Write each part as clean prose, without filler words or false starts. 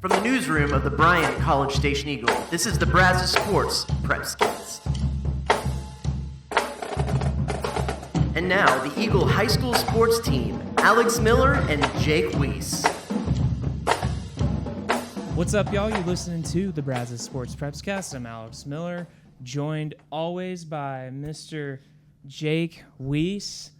From the newsroom of the Bryant College Station Eagle, this is the Brazos Sports Prepscast. And now, the Eagle High School sports team, Alex Miller and Jake Weiss. What's up, y'all? You're listening to the Brazos Sports Prepscast. I'm Alex Miller, joined always by Mr. Jake Weiss,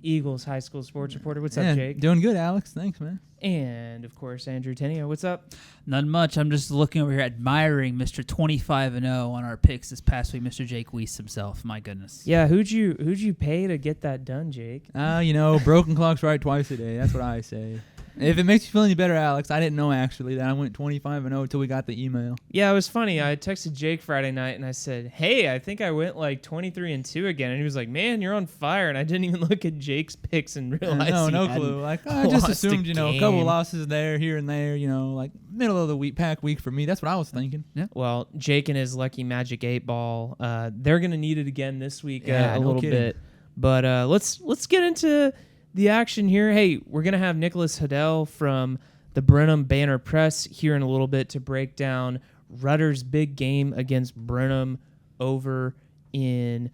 Eagles High School sports reporter. What's up, Jake? Doing good, Alex. Thanks, man. And, of course, Andrew Tenio. What's up? Not much. I'm just looking over here admiring Mr. 25-0 on our picks this past week, Mr. Jake Weiss himself. My goodness. Yeah, who'd you pay to get that done, Jake? Broken clock's right twice a day. That's what I say. If it makes you feel any better, Alex, I didn't know actually that I went 25-0 until we got the email. Yeah, it was funny. I texted Jake Friday night and I said, "Hey, I think I went like 23-2 again." And he was like, "Man, you're on fire." And I didn't even look at Jake's picks and realize no clue. I just assumed, a couple losses there, here and there. Like middle of the week, pack week for me. That's what I was thinking. Yeah. Well, Jake and his lucky magic 8-ball, they're gonna need it again this week a little bit. But let's get into the action here. Hey, we're going to have Nicholas Hodell from the Brenham Banner Press here in a little bit to break down Rutter's big game against Brenham over in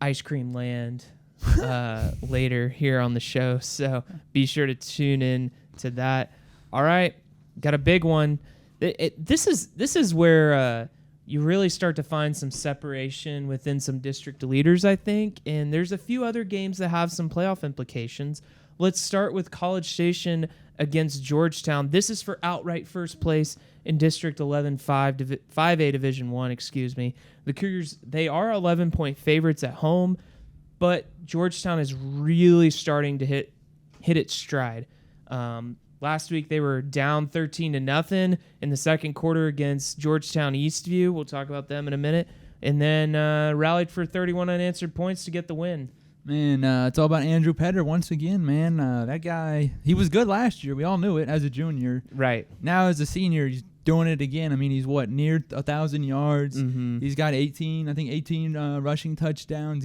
Ice Cream Land later here on the show. So be sure to tune in to that. All right, got a big one. This is where you really start to find some separation within some district leaders, I think, and there's a few other games that have some playoff implications. Let's start with College Station against Georgetown. This is for outright first place in District 11, 5A Division I, The Cougars, they are 11-point favorites at home, but Georgetown is really starting to hit its stride. Last week, they were down 13-0 in the second quarter against Georgetown Eastview. We'll talk about them in a minute. And then rallied for 31 unanswered points to get the win. Man, it's all about Andrew Petter once again, man. That guy, he was good last year. We all knew it as a junior. Right. Now as a senior, he's doing it again. I mean, he's near 1,000 yards. Mm-hmm. He's got 18 rushing touchdowns.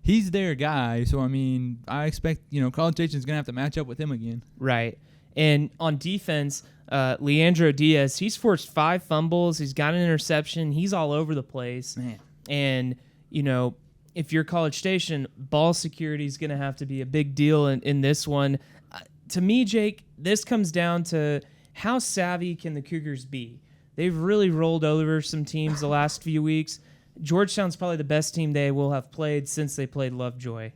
He's their guy. So, I mean, I expect, College Station's going to have to match up with him again. Right. And on defense, Leandro Diaz, he's forced 5 fumbles. He's got an interception. He's all over the place. Man. And, if you're College Station, ball security is going to have to be a big deal in this one. To me, Jake, this comes down to how savvy can the Cougars be? They've really rolled over some teams the last few weeks. Georgetown's probably the best team they will have played since they played Lovejoy.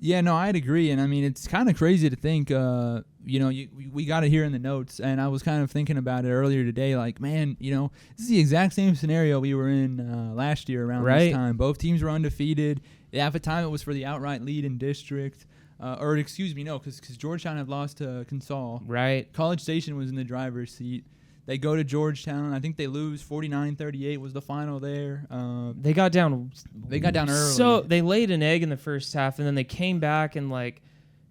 Yeah, no, I'd agree. And, I mean, it's kind of crazy to think, we got it here in the notes, and I was kind of thinking about it earlier today, like, man, this is the exact same scenario we were in last year around this time. Both teams were undefeated. At the time, it was for the outright lead in district. Because Georgetown had lost to Consol. Right. College Station was in the driver's seat. They go to Georgetown. I think they lose 49-38 was the final there. They got down early. So they laid an egg in the first half, and then they came back and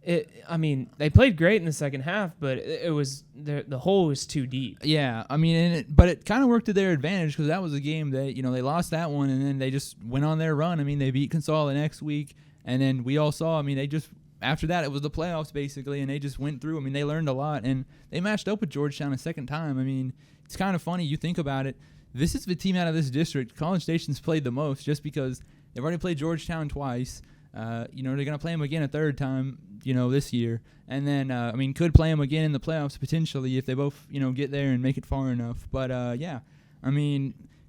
they played great in the second half, but it was the hole was too deep. Yeah, I mean, but it kind of worked to their advantage because that was a game that they lost that one, and then they just went on their run. I mean, they beat Consol the next week, and then we all saw. I mean, they just. After that, it was the playoffs, basically, and they just went through. I mean, they learned a lot, and they matched up with Georgetown a second time. I mean, it's kind of funny. You think about it. This is the team out of this district. College Station's played the most just because they've already played Georgetown twice. They're going to play them again a third time, this year. And then, could play them again in the playoffs potentially if they both, get there and make it far enough. But,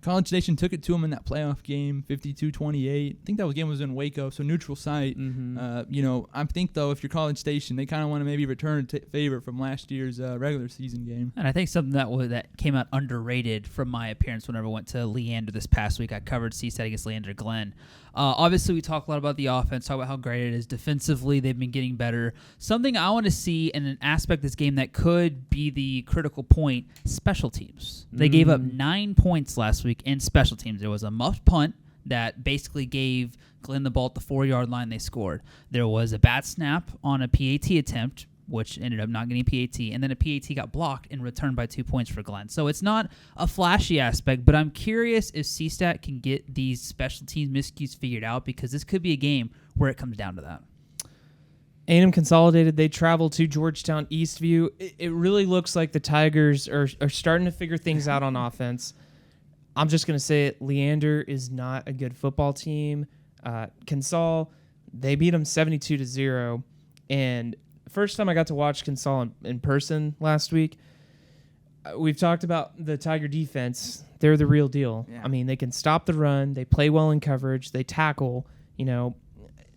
College Station took it to them in that playoff game, 52-28. I think that game was in Waco, so neutral site. Mm-hmm. I think, though, if you're College Station, they kind of want to maybe return a favor from last year's regular season game. And I think something that came out underrated from my appearance whenever I went to Leander this past week. I covered CSAT against Leander Glen. Obviously, we talk a lot about the offense, talk about how great it is. Defensively, they've been getting better. Something I want to see in an aspect of this game that could be the critical point, special teams. They gave up 9 points last week in special teams. There was a muffed punt that basically gave Glenn the ball at the 4-yard line. They scored. There was a bad snap on a PAT attempt, which ended up not getting PAT, and then a PAT got blocked and returned by 2 points for Glenn. So it's not a flashy aspect, but I'm curious if CSTAT can get these special teams miscues figured out because this could be a game where it comes down to that. A&M Consolidated, they travel to Georgetown Eastview. It really looks like the Tigers are starting to figure things out on offense. I'm just going to say it. Leander is not a good football team. Consol, they beat them 72-0. And first time I got to watch Consol in person last week, we've talked about the Tiger defense. They're the real deal. Yeah. I mean, they can stop the run. They play well in coverage. They tackle. You know,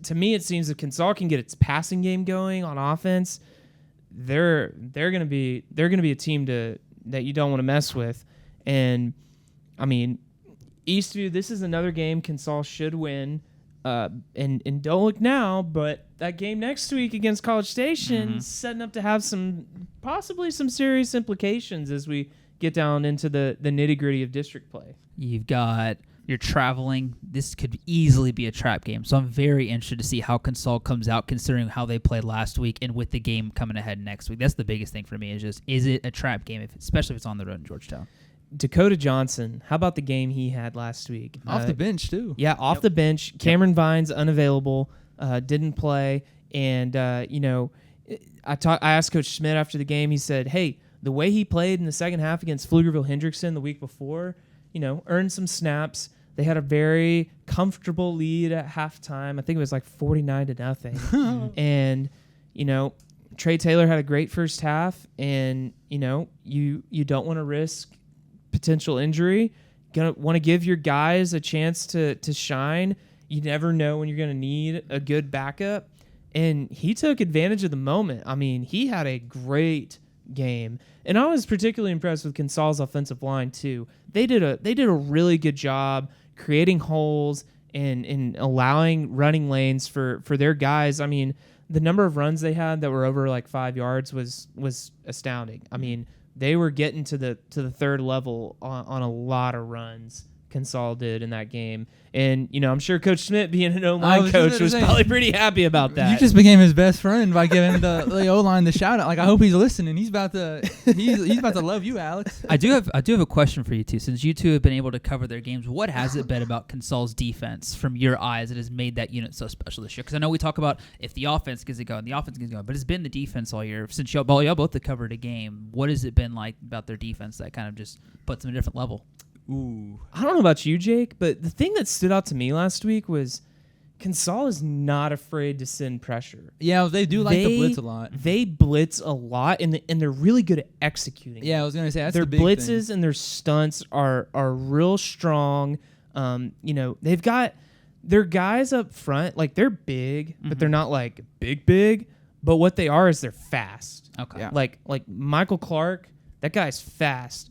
to me, it seems if Consol can get its passing game going on offense, they're gonna be a team that you don't want to mess with. And I mean, Eastview, this is another game Consol should win. And don't look now, but that game next week against College Station setting up to have possibly some serious implications as we get down into the nitty-gritty of district play. You're traveling. This could easily be a trap game. So I'm very interested to see how Consol comes out considering how they played last week and with the game coming ahead next week. That's the biggest thing for me is it a trap game, especially if it's on the road in Georgetown. Dakota Johnson, how about the game he had last week? Off the bench, too. Yeah, off the bench. Cameron Vines, unavailable, didn't play. And, I asked Coach Schmidt after the game. He said, hey, the way he played in the second half against Pflugerville-Hendrickson the week before, earned some snaps. They had a very comfortable lead at halftime. I think it was like 49-0. And, Trey Taylor had a great first half. And, you don't want to risk potential injury. Gonna want to give your guys a chance to shine. You never know when you're going to need a good backup. And he took advantage of the moment. I mean, he had a great game. And I was particularly impressed with Consol's offensive line too. They did a really good job creating holes and allowing running lanes for their guys. I mean, the number of runs they had that were over like 5 yards was astounding. I mean, they were getting to the third level on a lot of runs. Consol did in that game. And, I'm sure Coach Schmidt, being an O-line coach, was probably pretty happy about that. You just became his best friend by giving the O-line the shout-out. Like, I hope he's listening. He's about to love you, Alex. I do have a question for you two. Since you two have been able to cover their games, what has it been about Consol's defense from your eyes that has made that unit so special this year? Because I know we talk about if the offense gets it going, but it's been the defense all year. Since y'all both have covered a game, what has it been like about their defense that kind of just puts them at a different level? Ooh. I don't know about you, Jake, but the thing that stood out to me last week was Consol is not afraid to send pressure. Yeah, they do like to blitz a lot. They blitz a lot, and they're really good at executing. Yeah, I was going to say, that's their the big blitzes thing. And their stunts are real strong. They've got their guys up front, like they're big, but they're not like big. But what they are is they're fast. Okay. Yeah. Like Michael Clark, that guy's fast.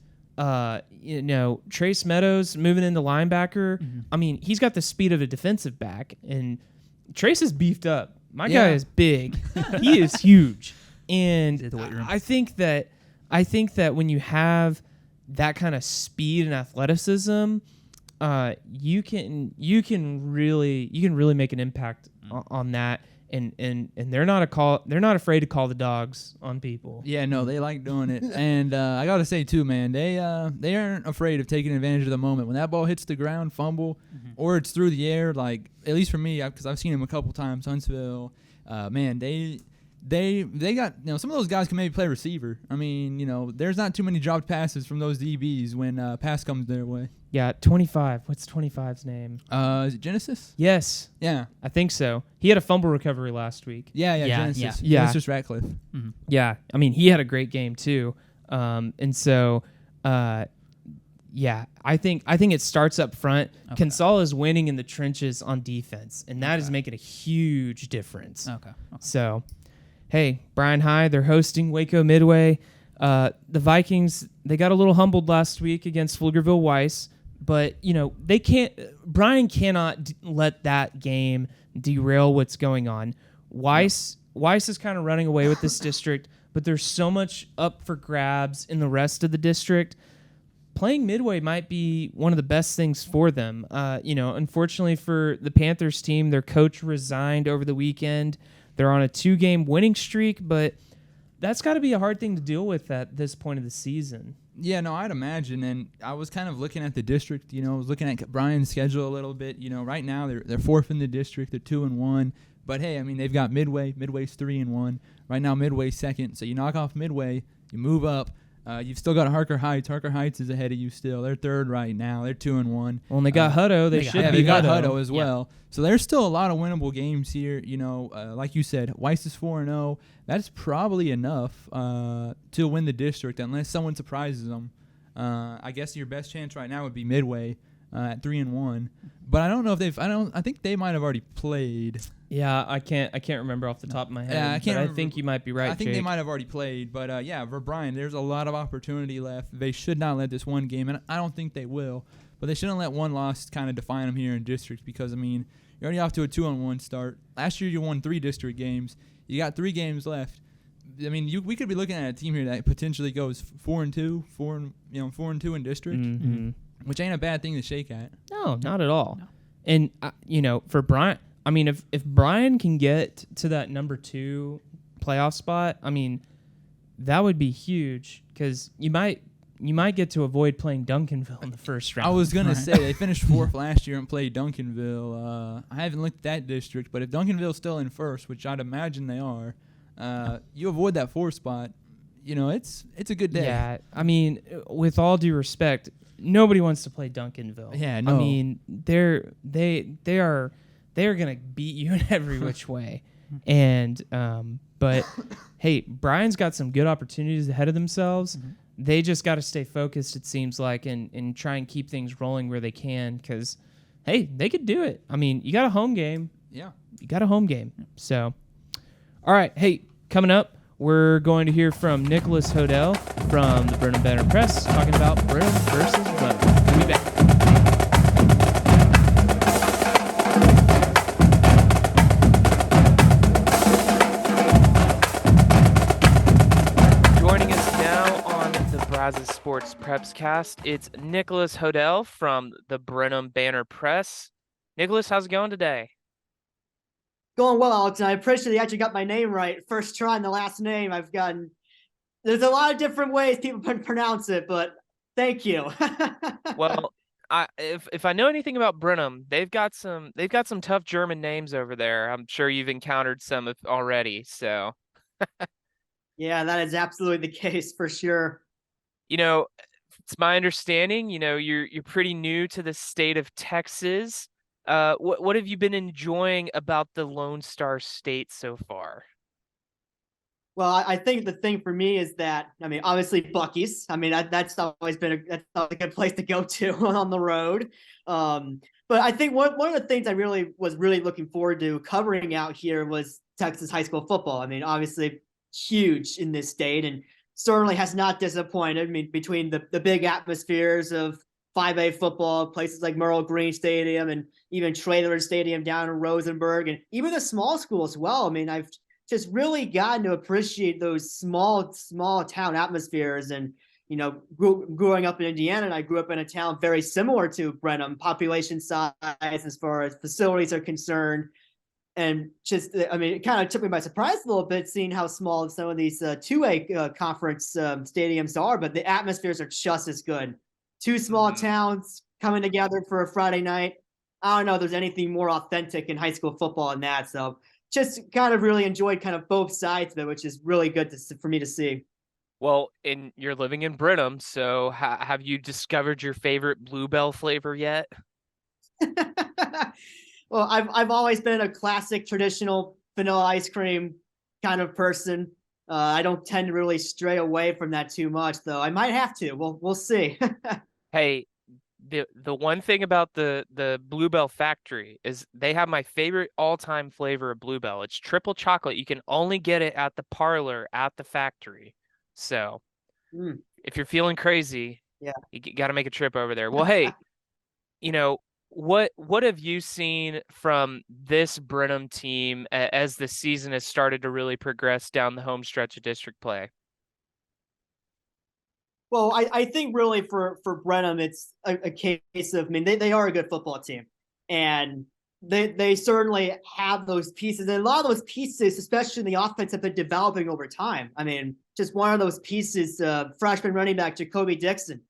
Trace Meadows moving into linebacker. I mean, he's got the speed of a defensive back, and Trace is beefed up. My guy is big. He is huge. And I think that when you have that kind of speed and athleticism, you can really make an impact on that. And they're not afraid to call the dogs on people. Yeah, no, they like doing it. And I got to say too, man, they aren't afraid of taking advantage of the moment. When that ball hits the ground, fumble, or it's through the air, like at least for me, because I've seen them a couple times, Huntsville, man, they got, some of those guys can maybe play receiver. I mean, there's not too many dropped passes from those DBs when pass comes their way. Yeah, 25. What's 25's name? Is it Genesis? Yes. Yeah. I think so. He had a fumble recovery last week. Yeah, Genesis. Yeah. Genesis Ratcliffe. Mm-hmm. Yeah. I mean, he had a great game too. And so, I think it starts up front. Okay. Consol is winning in the trenches on defense, and that is making a huge difference. Okay. So, hey, Bryan High, they're hosting Waco Midway. The Vikings, they got a little humbled last week against Pflugerville-Weiss. But, Bryan cannot let that game derail what's going on. Weiss is kind of running away with this district, but there's so much up for grabs in the rest of the district. Playing Midway might be one of the best things for them. Unfortunately for the Panthers team, their coach resigned over the weekend. They're on a 2-game winning streak, but that's got to be a hard thing to deal with at this point of the season. Yeah, no, I'd imagine. And I was kind of looking at the district, I was looking at Brian's schedule a little bit. Right now they're fourth in the district. They're 2-1. But hey, I mean, they've got Midway. Midway's 3-1. Right now, Midway's second. So you knock off Midway, you move up. You've still got Harker Heights. Harker Heights is ahead of you still. They're third right now. They're 2-1. Well, and they got Hutto. They should be they got Hutto. Hutto as well. So there's still a lot of winnable games here. Like you said, Weiss is 4-0. That's probably enough to win the district unless someone surprises them. I guess your best chance right now would be Midway at 3-1. But I don't know if I think they might have already played. Yeah, I can't remember off the top of my head. Yeah, I can't. I think you might be right. I think Jake. they might have already played, but for Brian, there's a lot of opportunity left. They should not let this one game, and I don't think they will. But they shouldn't let one loss kind of define them here in districts because I mean you're already off to a 2-1 start. Last year you won 3 district games. You got 3 games left. I mean, we could be looking at a team here that potentially goes 4-2, 4-2 in district, which ain't a bad thing to shake at. No, not at all. No. And for Brian. I mean, if Brian can get to that number 2 playoff spot, I mean, that would be huge because you might get to avoid playing Duncanville in the first round. I was gonna say they finished 4th last year and played Duncanville. I haven't looked at that district, but if Duncanville's still in first, which I'd imagine they are, you avoid that 4th spot. It's a good day. Yeah, I mean, with all due respect, nobody wants to play Duncanville. Yeah, no. I mean, they are going to beat you in every which way. And but hey, Brian's got some good opportunities ahead of themselves. Mm-hmm. They just got to stay focused, it seems like, and try and keep things rolling where they can because, hey, they could do it. I mean, you got a home game. Yeah. You got a home game. So, all right. Hey, coming up, we're going to hear from Nicholas Hodell from the Burnham Banner Press talking about Burnham versus Burnham. We'll be back. Brazos Sports Preps Cast. It's Nicholas Hodell from the Brenham Banner Press. Nicholas, how's it going today? Going well, Alex, and I appreciate you actually got my name right. First try on the last name. There's a lot of different ways people can pronounce it, but thank you. Well, if I know anything about Brenham, they've got some tough German names over there. I'm sure you've encountered some already, so. Yeah, that is absolutely the case for sure. It's my understanding, you're pretty new to the state of Texas. What have you been enjoying about the Lone Star State so far? Well, I think the thing for me is that, I mean, obviously Buc-ee's. I mean, that's always been a good place to go to on the road. But I think one of the things I was really looking forward to covering out here was Texas high school football. I mean, obviously huge in this state and certainly has not disappointed. I mean, between the big atmospheres of 5A football, places like Merle Green Stadium and even Traylor Stadium down in Rosenberg, and even the small school as well. I mean, I've just really gotten to appreciate those small town atmospheres. And, growing up in Indiana, and I grew up in a town very similar to Brenham, population size as far as facilities are concerned. And just, I mean, it kind of took me by surprise a little bit seeing how small some of these 2A conference stadiums are, but the atmospheres are just as good. 2 small towns coming together for a Friday night. I don't know if there's anything more authentic in high school football than that. So just kind of really enjoyed kind of both sides of it, which is really good for me to see. Well, you're living in Brenham, so have you discovered your favorite Bluebell flavor yet? Well, I've always been a classic traditional vanilla ice cream kind of person. I don't tend to really stray away from that too much, though. I might have to. We'll see. Hey, the one thing about the Bluebell factory is they have my favorite all-time flavor of Bluebell. It's triple chocolate. You can only get it at the parlor at the factory. So if you're feeling crazy, you got to make a trip over there. Well, hey, what have you seen from this Brenham team as the season has started to really progress down the home stretch of district play? Well, I think really for Brenham, it's a case of, I mean, they are a good football team, and they certainly have those pieces. And a lot of those pieces, especially in the offense, have been developing over time. I mean, just one of those pieces, freshman running back Jacoby Dixon.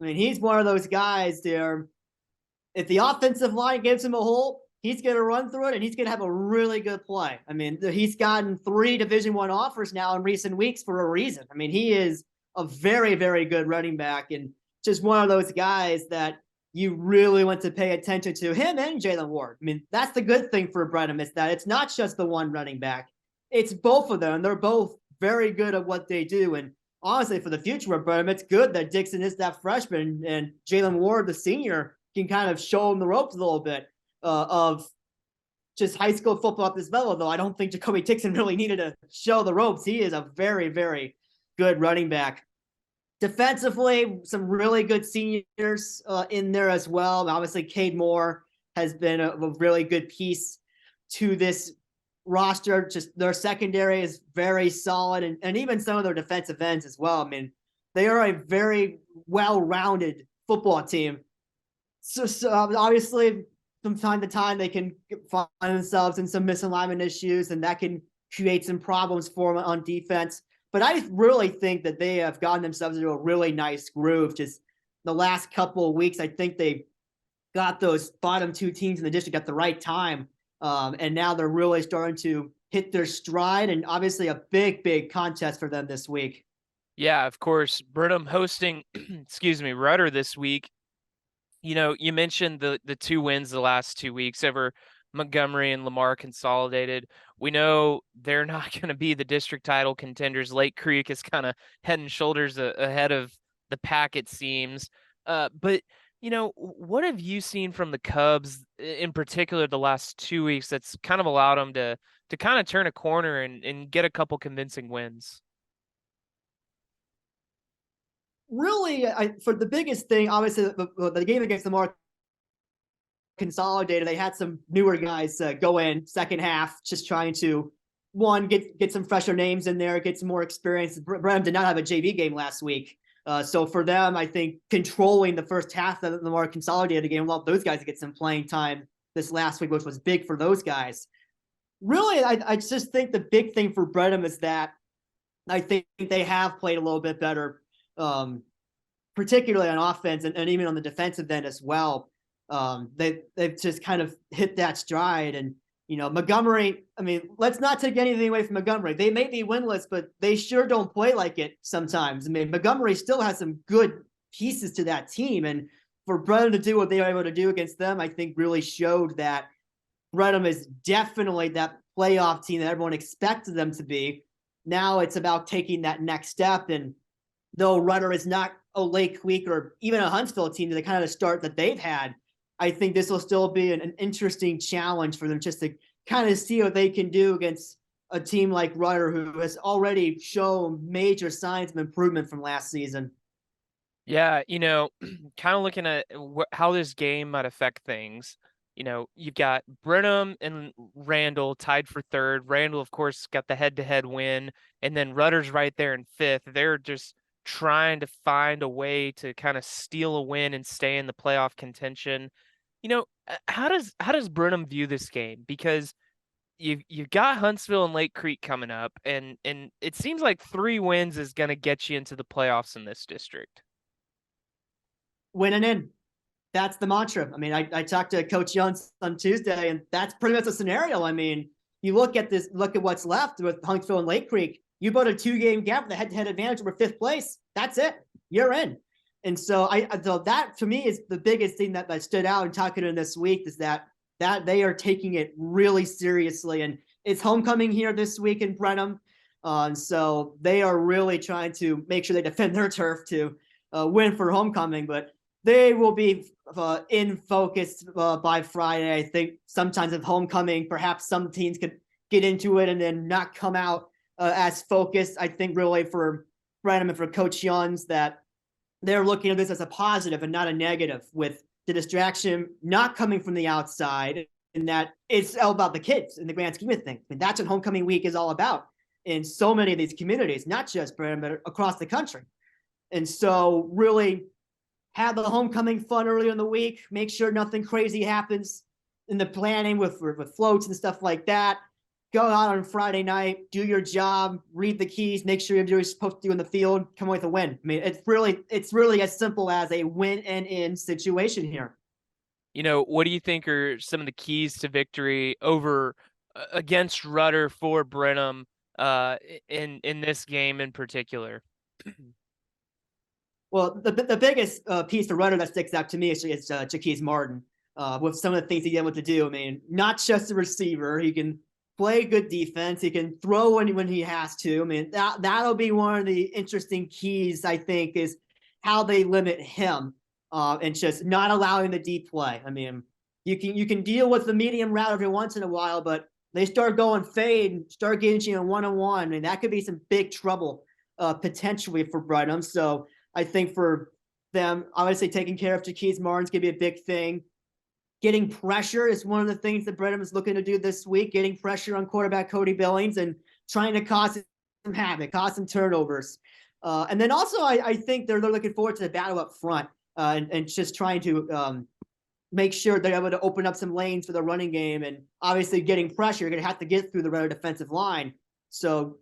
I mean, he's one of those guys there. If the offensive line gives him a hole, he's going to run through it, and he's going to have a really good play. I mean, he's gotten 3 Division I offers now in recent weeks for a reason. I mean, he is a very, very good running back, and just one of those guys that you really want to pay attention to, him and Jalen Ward. I mean, that's the good thing for Brenham, is that it's not just the one running back. It's both of them. They're both very good at what they do. And honestly, for the future of Brenham, it's good that Dixon is that freshman and Jalen Ward, the senior, can kind of show him the ropes a little bit of just high school football at this level, though I don't think Jacoby Dixon really needed to show the ropes. He is a very, very good running back. Defensively, some really good seniors in there as well. Obviously, Cade Moore has been a really good piece to this roster. Just their secondary is very solid, and even some of their defensive ends as well. I mean, they are a very well-rounded football team. So obviously, from time to time, they can find themselves in some misalignment issues, and that can create some problems for them on defense. But I really think that they have gotten themselves into a really nice groove. Just the last couple of weeks, I think they got those bottom 2 teams in the district at the right time. And now they're really starting to hit their stride, and obviously a big, big contest for them this week. Yeah, of course. Brenham hosting, Rudder this week. You know, you mentioned the 2 wins the last 2 weeks over Montgomery and Lamar Consolidated. We know they're not going to be the district title contenders. Lake Creek is kind of head and shoulders ahead of the pack, it seems. But, you know, what have you seen from the Cubs in particular the last 2 weeks that's kind of allowed them to kind of turn a corner and get a couple convincing wins? Really, for the biggest thing, obviously, the game against Lamar Consolidated, they had some newer guys go in second half, just trying to, one, get some fresher names in there, get some more experience. Brenham did not have a JV game last week. So for them, I think controlling the first half of the Lamar Consolidated game allowed those guys to get some playing time this last week, which was big for those guys. Really, I just think the big thing for Brenham is that I think they have played a little bit better, particularly on offense and even on the defensive end as well. They've just kind of hit that stride. And, you know, Montgomery, I mean, let's not take anything away from Montgomery. They may be winless, but they sure don't play like it sometimes. I mean, Montgomery still has some good pieces to that team. And for Brenham to do what they were able to do against them, I think really showed that Brenham is definitely that playoff team that everyone expected them to be. Now it's about taking that next step. And though Rudder is not a Lake Creek or even a Huntsville team to the kind of start that they've had, I think this will still be an interesting challenge for them, just to kind of see what they can do against a team like Rudder, who has already shown major signs of improvement from last season. Yeah, you know, kind of looking at how this game might affect things. You know, you've got Brenham and Randall tied for third. Randall, of course, got the head-to-head win, and then Rudder's right there in fifth. They're just trying to find a way to kind of steal a win and stay in the playoff contention. You know, how does Brenham view this game? Because you've got Huntsville and Lake Creek coming up, and it seems like 3 wins is going to get you into the playoffs in this district. Winning in. That's the mantra. I mean, I talked to Coach Jones on Tuesday, and that's pretty much the scenario. I mean, you look at what's left with Huntsville and Lake Creek. You put a 2-game gap with a head-to-head advantage over 5th place. That's it. You're in. And so so that to me is the biggest thing that stood out in talking to them this week, is that they are taking it really seriously. And it's homecoming here this week in Brenham. So they are really trying to make sure they defend their turf to win for homecoming. But they will be in focus by Friday. I think sometimes with homecoming, perhaps some teams could get into it and then not come out as focused. I think really for Brenham and for Coach Yuns, that they're looking at this as a positive and not a negative, with the distraction not coming from the outside, and that it's all about the kids in the grand scheme of things. I mean, that's what homecoming week is all about in so many of these communities, not just Brenham, but across the country. And so really have the homecoming fun earlier in the week, make sure nothing crazy happens in the planning with floats and stuff like that. go out on Friday night, do your job, read the keys, make sure you're doing what you're supposed to do in the field, come away with a win. I mean, it's really as simple as a win and in situation here. What do you think are some of the keys to victory over against Rudder for Brenham in this game in particular? Well, the biggest piece for Rudder that sticks out to me is Jaquez Martin with some of the things he's able to do. I mean, not just a receiver. He can play good defense. He can throw when he has to. I mean, that'll be one of the interesting keys, I think, is how they limit him and just not allowing the deep play. I mean, you can deal with the medium route every once in a while, but they start going fade and start getting you in one-on-one, and that could be some big trouble potentially for Brenham. So I think for them, obviously taking care of Jaquez Martin's going to be a big thing. Getting pressure is one of the things that Brenham is looking to do this week, getting pressure on quarterback Cody Billings and trying to cause some havoc, cause some turnovers. And then also I think they're looking forward to the battle up front and just trying to make sure they're able to open up some lanes for the running game. And obviously getting pressure, you're going to have to get through the Rudder defensive line. So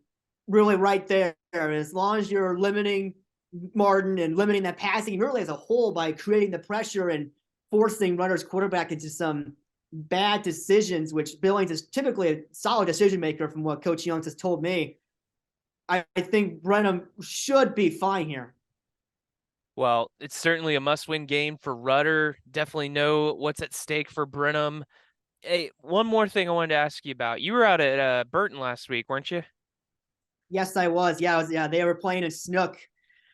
really right there, as long as you're limiting Martin and limiting that passing really as a whole by creating the pressure and forcing Rudder's quarterback into some bad decisions, which Billings is typically a solid decision maker from what Coach Youngs has told me. I think Brenham should be fine here. Well, it's certainly a must-win game for Rudder. Definitely know what's at stake for Brenham. Hey, one more thing I wanted to ask you about. You were out at Burton last week, weren't you? Yes, I was. Yeah, they were playing in Snook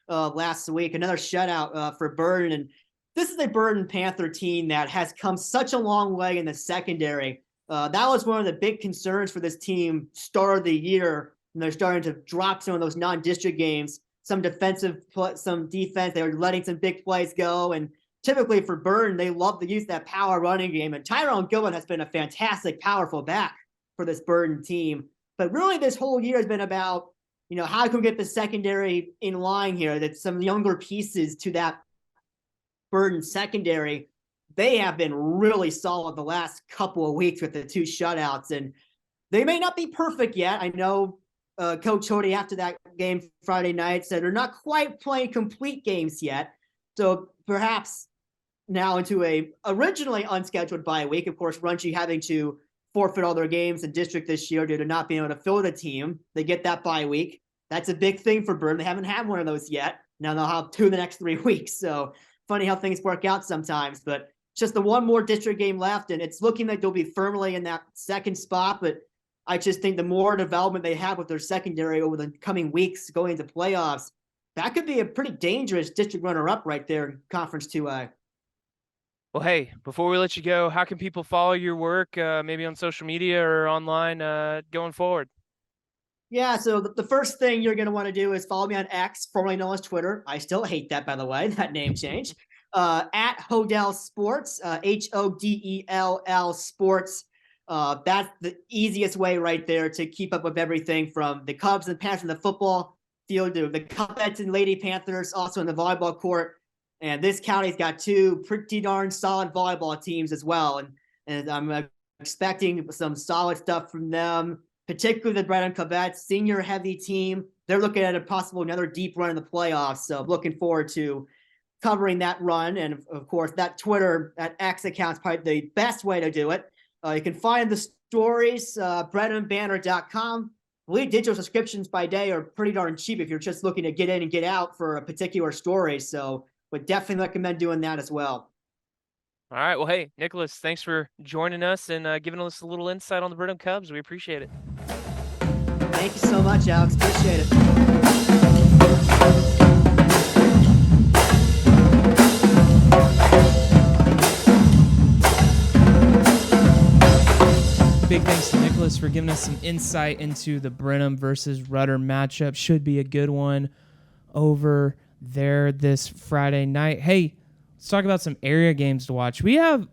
last week. Another shutout for Burton. And this is a Burton Panther team that has come such a long way in the secondary. That was one of the big concerns for this team start of the year. And they're starting to drop some of those non-district games, some defense. They were letting some big plays go. And typically for Burton, they love to use that power running game. And Tyrone Gillen has been a fantastic, powerful back for this Burton team. But really this whole year has been about, how can we get the secondary in line here? That some younger pieces to that Burton secondary, they have been really solid the last couple of weeks with the two shutouts. And they may not be perfect yet. I know Coach Hodell after that game Friday night said they're not quite playing complete games yet. So perhaps now into a originally unscheduled bye week, of course, Runchi having to forfeit all their games in district this year due to not being able to fill the team. They get that bye week. That's a big thing for Burton. They haven't had one of those yet. Now they'll have two in the next 3 weeks. So funny how things work out sometimes, but just the one more district game left, and it's looking like they'll be firmly in that second spot. But I just think the more development they have with their secondary over the coming weeks going into playoffs, that could be a pretty dangerous district runner-up right there in Conference 2A. Well, hey, before we let you go, how can people follow your work, maybe on social media or online going forward? Yeah, so the first thing you're going to want to do is follow me on X, formerly known as Twitter. I still hate that, by the way, that name change. At Hodell Sports, Hodell Sports. That's the easiest way right there to keep up with everything from the Cubs and Panthers in the football field to the Cubs and Lady Panthers, also in the volleyball court. And this county's got two pretty darn solid volleyball teams as well. And I'm expecting some solid stuff from them, particularly the Brenham Covettes, senior heavy team. They're looking at another deep run in the playoffs. So looking forward to covering that run. And of course, that X account is probably the best way to do it. You can find the stories, BrenhamBanner.com. I believe digital subscriptions by day are pretty darn cheap if you're just looking to get in and get out for a particular story. So would definitely recommend doing that as well. All right. Well, hey, Nicholas, thanks for joining us and giving us a little insight on the Brenham Cubs. We appreciate it. Thank you so much, Alex. Appreciate it. Big thanks to Nicholas for giving us some insight into the Brenham versus Rudder matchup. Should be a good one over there this Friday night. Hey, let's talk about some area games to watch. We have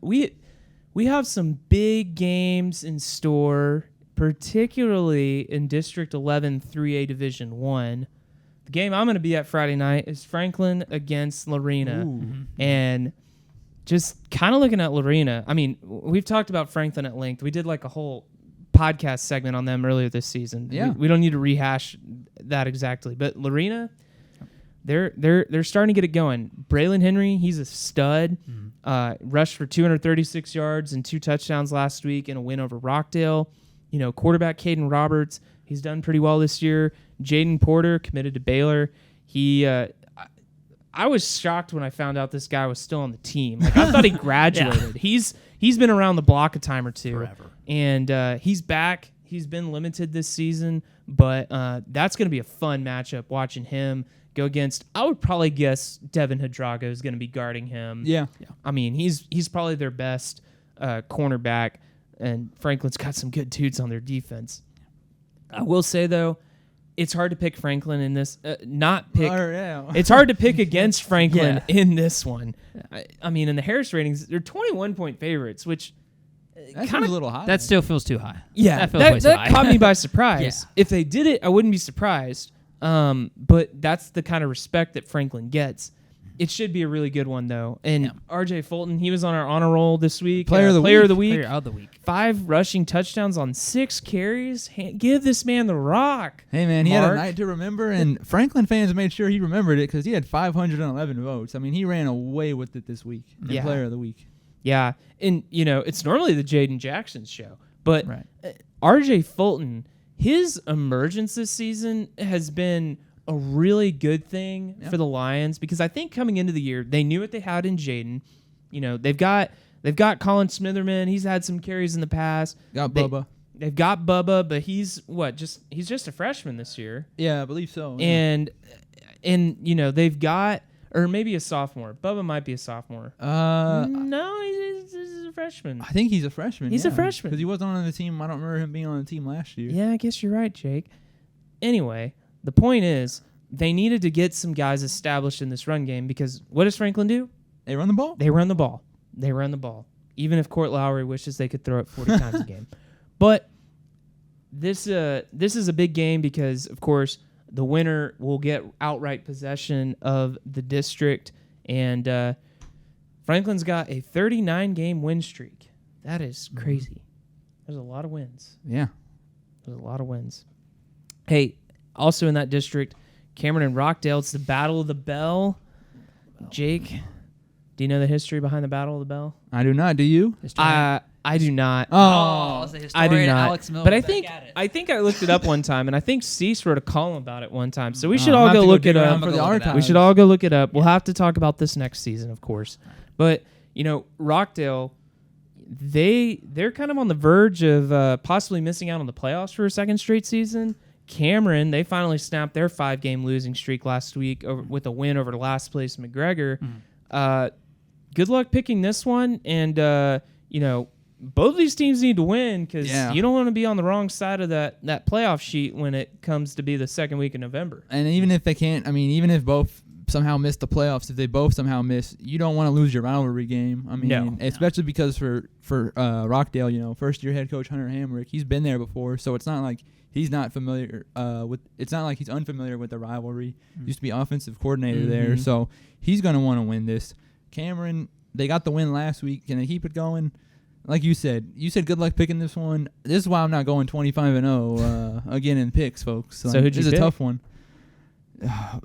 some big games in store, particularly in District 11 3A Division 1. The game I'm going to be at Friday night is Franklin against Lorena. Ooh. And just kind of looking at Lorena, I mean, we've talked about Franklin at length. We did like a whole podcast segment on them earlier this season. Yeah. We don't need to rehash that exactly. But Lorena, they're starting to get it going. Braylon Henry, he's a stud. Rushed for 236 yards and 2 touchdowns last week in a win over Rockdale. Quarterback Caden Roberts, he's done pretty well this year. Jaden Porter committed to Baylor. I was shocked when I found out this guy was still on the team. Like, I thought he graduated. He's been around the block a time or two. Forever. And he's back. He's been limited this season, but that's going to be a fun matchup watching him go against, I would probably guess Devin Hadrago is going to be guarding him. Yeah. I mean, he's probably their best cornerback, and Franklin's got some good dudes on their defense. I will say, though, it's hard to pick Franklin in this. It's hard to pick against Franklin in this one. I mean, in the Harris ratings, they're 21-point favorites, which That's kind of a little high. That still feels too high. Yeah, that feels way too that high. caught me by surprise. Yeah. If they did it, I wouldn't be surprised. But that's the kind of respect that Franklin gets. It should be a really good one, though. And RJ Fulton, he was on our honor roll this week. Player of the week. Player of the week. 5 rushing touchdowns on 6 carries. Give this man the rock. Hey, man, he had a Mark. night to remember, and Franklin fans made sure he remembered it because he had 511 votes. I mean, he ran away with it this week. Yeah. Player of the week. Yeah. And, it's normally the Jaden Jackson show. But Right. RJ Fulton, his emergence this season has been a really good thing for the Lions, because I think coming into the year, they knew what they had in Jaden. They've got Colin Smitherman. He's had some carries in the past. Bubba. They've got Bubba, but he's just a freshman this year. Yeah, I believe so. And they've got, or maybe a sophomore. Bubba might be a sophomore. No, he's a freshman. I think he's a freshman. He's a freshman. Because he wasn't on the team. I don't remember him being on the team last year. Yeah, I guess you're right, Jake. Anyway, the point is, they needed to get some guys established in this run game, because what does Franklin do? They run the ball? They run the ball. They run the ball. Even if Court Lowry wishes they could throw it 40 times a game. But this is a big game because, of course, the winner will get outright possession of the district. And Franklin's got a 39-game win streak. That is crazy. There's a lot of wins. Yeah. There's a lot of wins. Hey, also in that district, Cameron and Rockdale, it's the Battle of the Bell. Jake, do you know the history behind the Battle of the Bell? I do not. Do you? I do not. Oh. I do not. Alex Miller But I back think I looked it up one time, and I think Cease wrote a column about it one time. So we should I'm all gonna go have to look dig it around up. for the archives. We should all go look it up. We'll have to talk about this next season, of course. But Rockdale, they're kind of on the verge of possibly missing out on the playoffs for a second straight season. Cameron, they finally snapped their 5-game losing streak last week with a win over last place McGregor. Good luck picking this one, and both of these teams need to win, because you don't want to be on the wrong side of that playoff sheet when it comes to be the second week of November. And even if they can't, even if both somehow miss the playoffs, if they both somehow miss, you don't want to lose your rivalry game. Especially because for Rockdale, first-year head coach Hunter Hamrick, he's been there before, so it's not like he's not familiar with. It's not like he's unfamiliar with the rivalry. Used to be offensive coordinator there, so he's going to want to win this. Cameron, they got the win last week. Can they keep it going? Like you said good luck picking this one. This is why I'm not going 25-0 again in picks, folks. So who'd you This is pick? a tough one.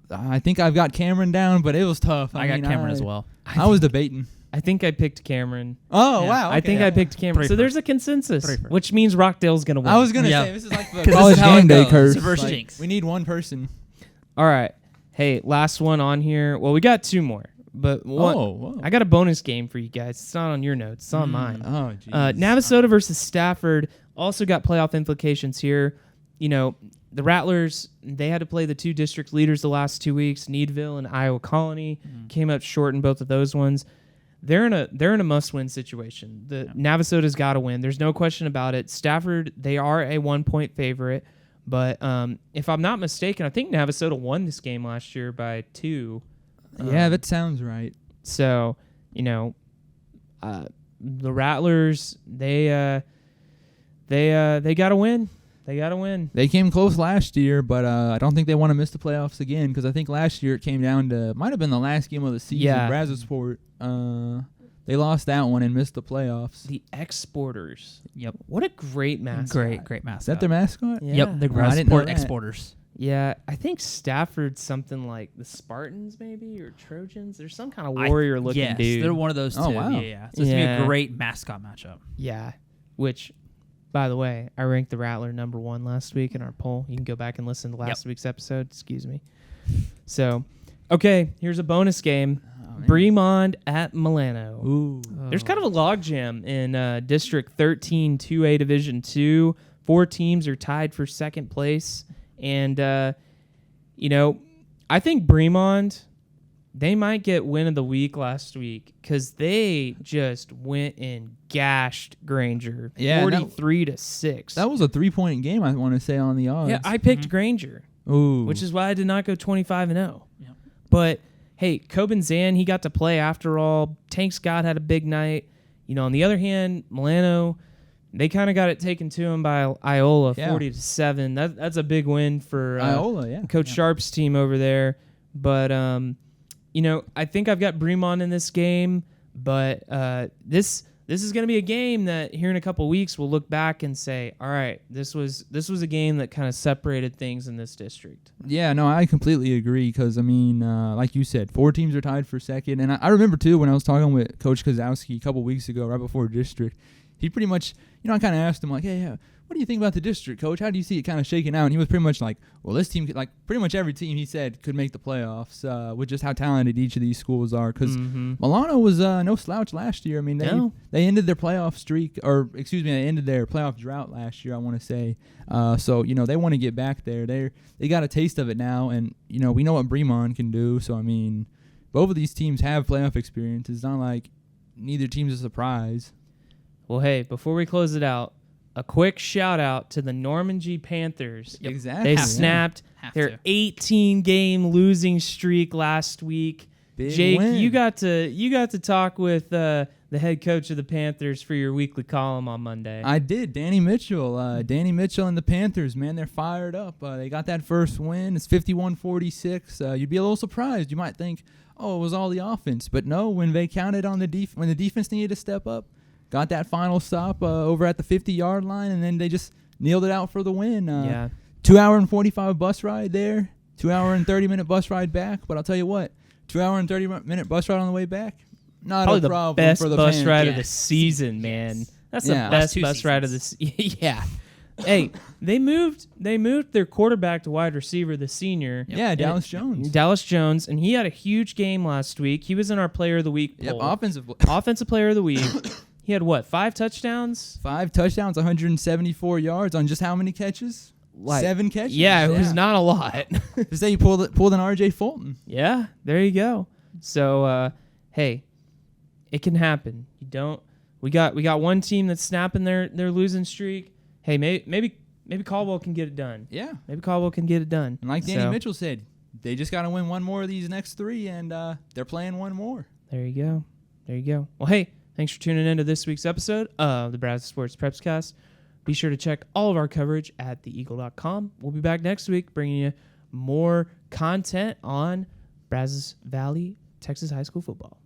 I think I've got Cameron down, but it was tough. I got Cameron as well. I was debating. I think I picked Cameron. Oh, Yeah. wow. I think I picked Cameron. So there's a consensus, which means Rockdale's going to win. I was going to Yeah. say, this is like the 'Cause this college is how it game day goes. curse. It's reverse Like, jinx. we need one person. All right. Hey, last one on here. Well, we got 2 more, but one. Whoa. I got a bonus game for you guys. It's not on your notes. It's on mine. Oh, jeez. Navasota versus Stafford also got playoff implications here. The Rattlers, they had to play the 2 district leaders the last 2 weeks. Needville and Iowa Colony came up short in both of those ones. They're in a must-win situation. Navasota's got to win. There's no question about it. Stafford, they are a 1-point favorite, but if I'm not mistaken, I think Navasota won this game last year by 2. Yeah, that sounds right. So, the Rattlers, they got to win. They got to win. They came close last year, but I don't think they want to miss the playoffs again, because I think last year it came down to, might have been the last game of the season. Yeah. Brazosport. they lost that one and missed the playoffs. The Exporters. Yep. What a great mascot. Great mascot. Is that their mascot? Yeah. Yep, the Oh, I didn't know Sport that. Exporters. Yeah, I think Stafford's something like the Spartans, maybe, or Trojans. There's some kind of warrior-looking Yes, dude. they're one of those two. Oh, wow. Yeah. So it's going to be Yeah. a great mascot matchup. Yeah, which, by the way, I ranked the Rattler #1 last week in our poll. You can go back and listen to last week's episode. Excuse me. So, okay, here's a bonus game. Bremond at Milano. Ooh. There's kind of a logjam in District 13, 2A Division 2. 4 teams are tied for second place. And, I think Bremond, they might get win of the week last week because they just went and gashed Granger. Yeah, 43-6. That was a 3-point game, I want to say, on the odds. Yeah, I picked Granger, Ooh. which is why I did not go 25-0. Yep. But hey, Coben Zan, he got to play after all. Tank Scott had a big night. On the other hand, Milano, they kind of got it taken to him by Iola, 40-7. That's a big win for Iola, yeah. Coach Sharp's team over there. But I think I've got Bremond in this game. But this is going to be a game that here in a couple weeks we'll look back and say, all right, this was a game that kind of separated things in this district. Yeah, no, I completely agree because, like you said, 4 teams are tied for second. And I remember, too, when I was talking with Coach Kozowski a couple weeks ago, right before district, he pretty much, I kind of asked him, like, hey, what do you think about the district, Coach? How do you see it kind of shaking out? And he was pretty much like, well, this team, like pretty much every team he said could make the playoffs with just how talented each of these schools are. Because Milano was no slouch last year. They ended their playoff streak, they ended their playoff drought last year, I want to say. So, they want to get back there. They got a taste of it now, and, we know what Bremond can do. So, both of these teams have playoff experience. It's not like neither team's a surprise. Well, hey, before we close it out, a quick shout out to the Norman G. Panthers. Yep. Exactly. They snapped their 18-game losing streak last week. Big Jake, win. you got to talk with the head coach of the Panthers for your weekly column on Monday. I did. Danny Mitchell. Danny Mitchell and the Panthers, man, they're fired up. They got that first win. It's 51-46. You'd be a little surprised. You might think, oh, it was all the offense. But no, when they counted on when the defense needed to step up, got that final stop over at the 50-yard line, and then they just kneeled it out for the win. 2 hour and 45 bus ride there, 2 hour and 30-minute bus ride back. But I'll tell you what, 2 hour and 30-minute bus ride on the way back, not Probably a problem the best for the bus fans. ride of the season, man. That's the best bus ride of the yeah. Hey, they moved their quarterback to wide receiver, the senior. Yeah, Dallas Jones. Dallas Jones, and he had a huge game last week. He was in our Player of the Week poll. Offensive Player of the Week. He had 5 touchdowns? 5 touchdowns, 174 yards on just how many catches? 7 catches. Yeah, it was not a lot. Just say you pulled an RJ Fulton. Yeah, there you go. So, hey, it can happen. We got one team that's snapping their losing streak. Hey, maybe Caldwell can get it done. Yeah. Maybe Caldwell can get it done. And like Danny Mitchell said, they just got to win one more of these next 3, and they're playing one more. There you go. Well, hey, thanks for tuning in to this week's episode of the Brazos Sports Prepscast. Be sure to check all of our coverage at theeagle.com. We'll be back next week bringing you more content on Brazos Valley, Texas high school football.